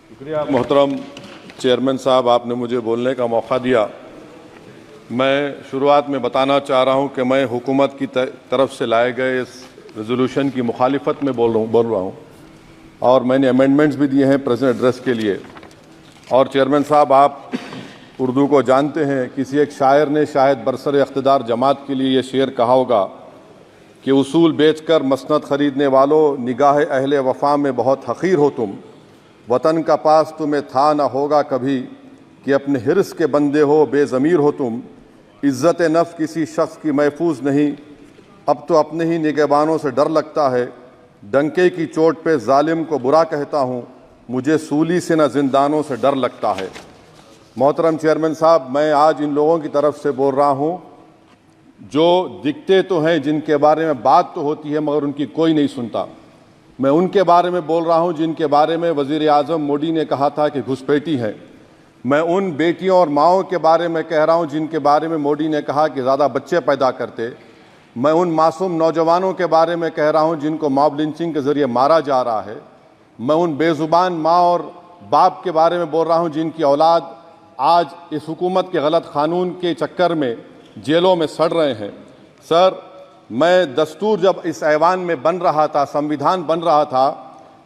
शुक्रिया मोहतरम चेयरमैन साहब, आपने मुझे बोलने का मौका दिया। मैं शुरुआत में बताना चाह रहा हूं कि मैं हुकूमत की तरफ से लाए गए इस रेजोल्यूशन की मुखालिफत में बोल रहा हूं और मैंने अमेंडमेंट्स भी दिए हैं प्रेजेंट एड्रेस के लिए। और चेयरमैन साहब, आप उर्दू को जानते हैं, किसी एक शायर ने शायद बरसर इख्तिदार जमात के लिए ये शेर कहा होगा कि उसूल बेचकर मसनद ख़रीदने वालों, निगाह अहले वफ़ा में बहुत हक़ीर हो तुम, वतन का पास तुम्हें था ना होगा कभी, कि अपने हिर्स के बंदे हो बेज़मीर हो तुम, इज़्ज़त नफ्स किसी शख्स की महफूज नहीं, अब तो अपने ही निगहबानों से डर लगता है, डंके की चोट पे जालिम को बुरा कहता हूँ, मुझे सूली से न जिंदानों से डर लगता है। मोहतरम चेयरमैन साहब, मैं आज इन लोगों की तरफ से बोल रहा हूँ जो दिखते तो हैं, जिनके बारे में बात तो होती है मगर उनकी कोई नहीं सुनता। मैं उनके बारे में बोल रहा हूँ जिनके बारे में वज़ीर आज़म मोदी ने कहा था कि घुसपैठी है। मैं उन बेटियों और माओं के बारे में कह रहा हूँ जिनके बारे में मोदी ने कहा कि ज़्यादा बच्चे पैदा करते। मैं उन मासूम नौजवानों के बारे में कह रहा हूँ जिनको मॉब लिंचिंग के ज़रिए मारा जा रहा है। मैं उन बेज़ुबान माँ और बाप के बारे में बोल रहा हूँ जिनकी औलाद आज इस हुकूमत के गलत कानून के चक्कर में जेलों में सड़ रहे हैं। सर, मैं दस्तूर जब इस ऐवान में बन रहा था, संविधान बन रहा था,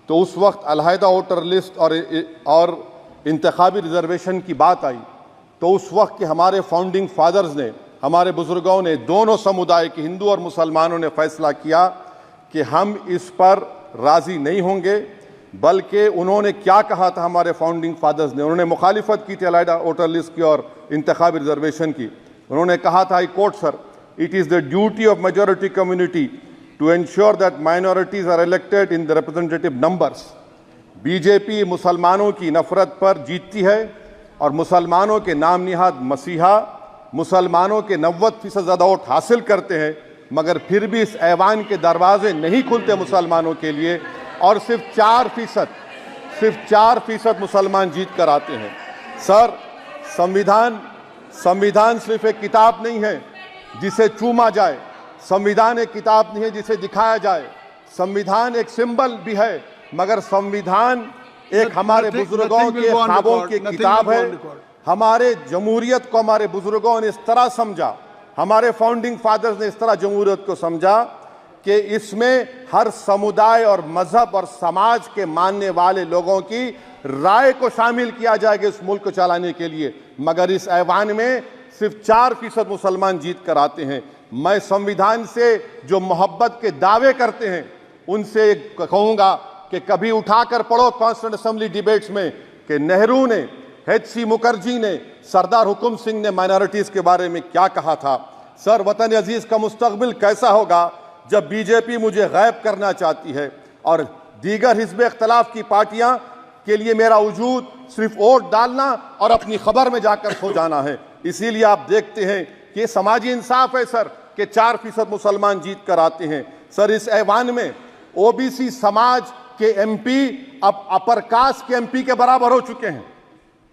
तो उस वक्त अलहदा वोटर लिस्ट और इंतखाबी रिजर्वेशन की बात आई, तो उस वक्त के हमारे फाउंडिंग फादर्स ने, हमारे बुजुर्गों ने, दोनों समुदाय के हिंदू और मुसलमानों ने फैसला किया कि हम इस पर राज़ी नहीं होंगे। बल्कि उन्होंने क्या कहा था हमारे फाउंडिंग फादर्स ने, उन्होंने मुखालिफत की थी अलहदा वोटर लिस्ट की और इंतखाबी रिजर्वेशन की। उन्होंने कहा था, I quote sir, it is the duty of majority community to ensure that minorities are elected in the representative numbers. BJP मुसलमानों की नफरत पर जीतती है और मुसलमानों के नाम निहाद मसीहा मुसलमानों के 90% ज़्यादा वोट हासिल करते हैं, मगर फिर भी इस ऐवान के दरवाजे नहीं खुलते मुसलमानों के लिए और सिर्फ 4% मुसलमान जीत कर आते हैं। सर, संविधान सिर्फ एक किताब नहीं है जिसे चूमा जाए, संविधान एक किताब नहीं है जिसे दिखाया जाए, संविधान एक सिंबल भी है, मगर संविधान एक हमारे बुजुर्गों के ख्वाबों की किताब है। हमारे जमहूरियत को हमारे बुजुर्गों ने इस तरह समझा, हमारे फाउंडिंग फादर्स ने इस तरह जमहूरियत को समझा कि इसमें हर समुदाय और मजहब और समाज के मानने वाले लोगों की राय को शामिल किया जाएगा इस मुल्क को चलाने के लिए, मगर इस ऐवान में सिर्फ 4% मुसलमान जीत कर आते हैं। मैं संविधान से जो मोहब्बत के दावे करते हैं उनसे कहूंगा कि कभी उठाकर पढ़ो कॉन्स्टिट्यूएंट असेंबली डिबेट्स में कि नेहरू ने, HC मुखर्जी ने, सरदार हुकुम सिंह ने माइनॉरिटीज के बारे में क्या कहा था। सर, वतन अजीज का मुस्तकबिल कैसा होगा जब बीजेपी मुझे गायब करना चाहती है और दीगर हिज़्ब इख्तिलाफ की पार्टियां के लिए मेरा वजूद सिर्फ वोट डालना और अपनी खबर में जाकर सो जाना है। इसीलिए आप देखते हैं कि समाजी इंसाफ है सर कि 4% मुसलमान जीत कर आते हैं। सर, इस ऐवान में OBC समाज के MP अब अपर कास्ट के MP के बराबर हो चुके हैं।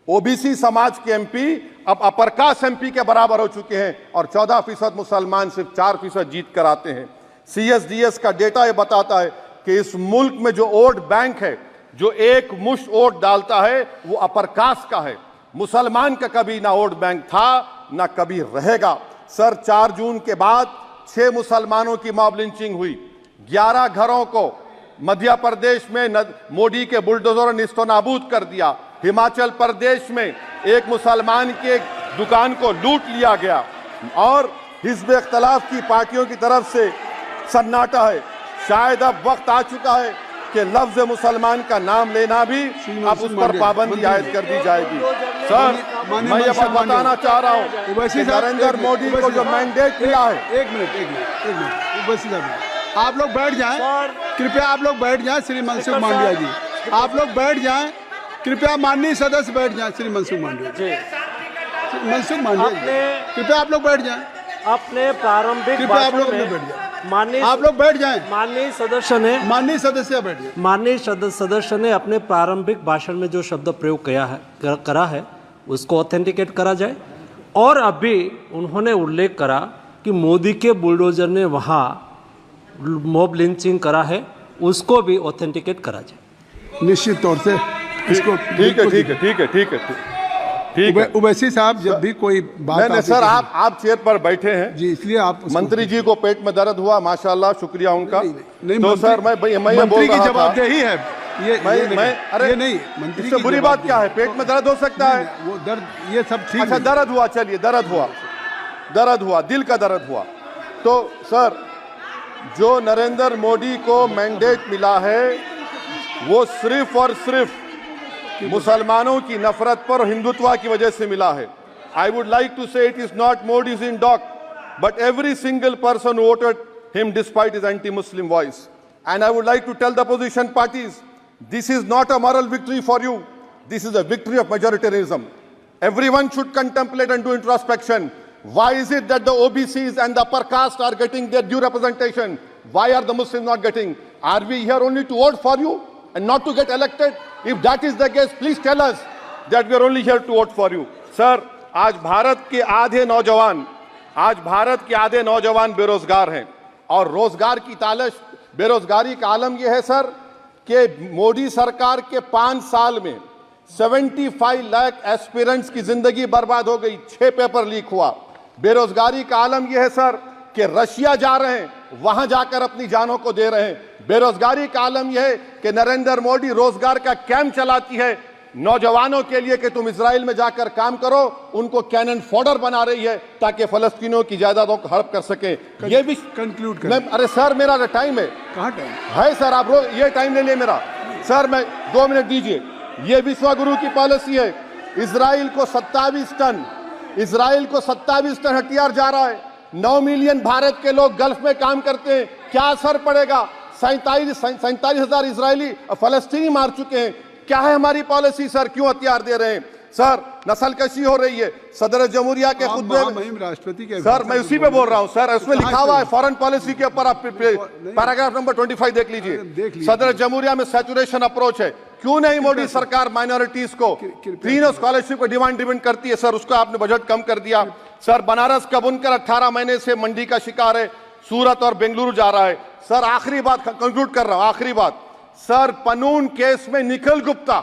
OBC समाज के MP अब अपर कास्ट MP के बराबर हो चुके हैं और 14% मुसलमान सिर्फ 4% जीत कर आते हैं। CSDS का डेटा ये बताता है कि इस मुल्क में जो वोट बैंक है, जो एक मुश्त वोट डालता है, वो अपर कास्ट का है। मुसलमान का कभी ना वोट बैंक था ना कभी रहेगा। सर, 4 जून के बाद 6 मुसलमानों की मॉब लिंचिंग हुई, 11 घरों को मध्य प्रदेश में मोदी के बुलडोजर ने निस्तो नाबूद कर दिया। हिमाचल प्रदेश में एक मुसलमान की एक दुकान को लूट लिया गया और हिज़्ब इख्तिलाफ की पार्टियों की तरफ से सन्नाटा है। शायद अब वक्त आ चुका है कि लफ्ज़ मुसलमान का नाम लेना भी अब उस पर पाबंदी आयद कर दी जाएगी। सर, मैं ये बात बताना चाह रहा हूँ कि नरेंद्र मोदी को जो मैंडेट मिला है। एक मिनट, आप लोग बैठ जाएं, कृपया आप लोग बैठ जाएं। श्री मनसुख मांडविया जी, आप लोग बैठ जाएं, कृपया माननीय सदस्य बैठ जाएं। श्री मनसुख मांडविया जी, मनसुख मांडविया जी, कृपया आप लोग बैठ जाएं। अपने प्रारंभिक कृपया आप लोग बैठ जाएं। आप लोग बैठ जाएं। माननीय सदस्य ने अपने प्रारंभिक भाषण में जो शब्द प्रयोग करा है उसको ऑथेंटिकेट करा जाए। और अभी उन्होंने उल्लेख करा कि मोदी के बुलडोजर ने वहाँ मॉब लिंचिंग करा है, उसको भी ऑथेंटिकेट करा जाए। निश्चित तौर से इसको ठीक है ठीक है ठीक है ठीक है ठीक है। उवैसी साहब जब भी कोई बात नहीं सर, आप चेयर पर बैठे हैं जी, इसलिए आप मंत्री जी को पेट में दर्द हुआ, माशाल्लाह, शुक्रिया उनका। नहीं, तो सर मैं ये बोल मंत्री की रहा था, जवाबदेही है ये अरे ये नहीं, मंत्री इससे की बुरी बात क्या है? पेट में दर्द हो सकता है, वो दर्द ये सब ठीक अच्छा नहीं। दर्द हुआ, चलिए दर्द हुआ, दिल का दर्द हुआ। तो सर जो नरेंद्र मोदी को मैंडेट मिला है वो सिर्फ और सिर्फ मुसलमानों की नफरत पर और हिंदुत्व की वजह से मिला है। I would like to say it is not Modi's in dock but every single person voted him despite his anti Muslim voice. And I would like to tell the opposition parties this is not a moral victory for you, this is a victory of majoritarianism. Everyone should contemplate and do introspection. Why is it that the OBCs and the upper caste are getting their due representation? Why are the Muslims not getting? Are we here only to vote for you and not to get elected? If that is the case, please tell us that we are only here to vote for you. Sir, आज भारत के आधे नौजवान बेरोजगार हैं और रोजगार की तालाश, बेरोजगारी का आलम यह है सर कि मोदी सरकार के 5 साल में 75 लाख एस्पिरेंट्स की जिंदगी बर्बाद हो गई, 6 पेपर लीक हुआ। बेरोजगारी का आलम यह है सर कि रशिया जा रहे हैं, वहां जाकर अपनी जानों को दे रहे हैं। बेरोजगारी का आलम यह है कि नरेंद्र मोदी रोजगार का कैंप चलाती है नौजवानों के लिए कि तुम इजराइल में जाकर काम करो, उनको कैनन फॉडर बना रही है ताकि फलस्तीनियों की जायदादों को हड़प कर सके। ये भी कंक्लूड कर। अरे सर मेरा टाइम है, कहाँ टाइम है सर? आप ये टाइम ले लिए मेरा सर, मैं 2 मिनट दीजिए। ये विश्वगुरु की पॉलिसी है। इजराइल को 27 टन हथियार जा रहा है। 9 मिलियन भारत के लोग गल्फ में काम करते हैं, क्या असर पड़ेगा? 47,000 इजरायली फलस्तीनी मार चुके हैं। क्या है हमारी पॉलिसी सर? क्यों हथियार दे रहे हैं सर? नस्लकशी हो रही है। सदर जमहूरिया के खुतबे में राष्ट्रपति के सर, मैं उसी पे बोल रहा हूं सर, उसमें लिखा हुआ है फॉरेन पॉलिसी के ऊपर, आप पैराग्राफ नंबर 25 देख लीजिए। सदर जमहूरिया में सैचुरेशन अप्रोच है। क्यों नहीं मोदी सरकार माइनॉरिटीज को तीनों स्कॉलरशिप को डिमांड करती है सर? उसको आपने बजट कम कर दिया सर। बनारस का बुनकर 18 महीने से मंडी का शिकार है, सूरत और बेंगलुरु जा रहा है सर। आखिरी बात कंक्लूड कर रहा हूं, आखिरी बात सर, पनून केस में निखिल गुप्ता,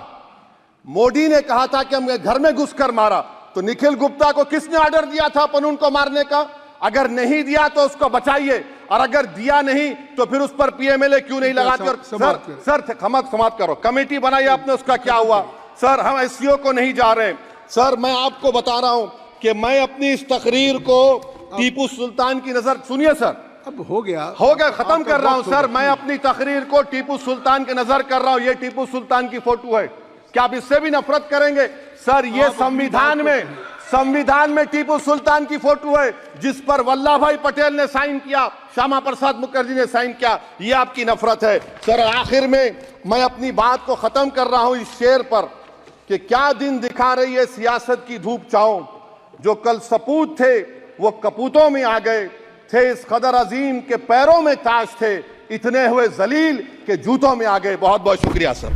मोदी ने कहा था कि हम घर में घुसकर मारा, तो निखिल गुप्ता को किसने ऑर्डर दिया था पनून को मारने का? अगर नहीं दिया तो उसको बचाइए, और अगर दिया नहीं तो फिर उस पर पीएमएलए क्यों नहीं लगाते? और सर समाप्त करो। कमेटी बनाई आपने, उसका क्या हुआ सर? हम एससीओ को नहीं जा रहे सर। मैं आपको बता रहा हूं कि मैं अपनी इस तकरीर को टीपू सुल्तान की नजर, सुनिए सर, अब हो गया खत्म कर रहा हूं सर। मैं अपनी तकरीर को टीपू सुल्तान की नजर कर रहा हूं। ये टीपू सुल्तान की फोटो है, क्या आप इससे भी नफरत करेंगे सर? ये संविधान में टीपू सुल्तान की फोटो है जिस पर वल्लभ भाई पटेल ने साइन किया, श्यामा प्रसाद मुखर्जी ने साइन किया। ये आपकी नफरत है सर। आखिर में मैं अपनी बात को खत्म कर रहा हूं इस शेर पर कि क्या दिन दिखा रही है सियासत की धूप छांव। जो कल सपूत थे वो कपूतों में आ गए, थे इस कदर अजीम के पैरों में ताज थे, इतने हुए जलील के जूतों में आ गए। बहुत बहुत शुक्रिया सर।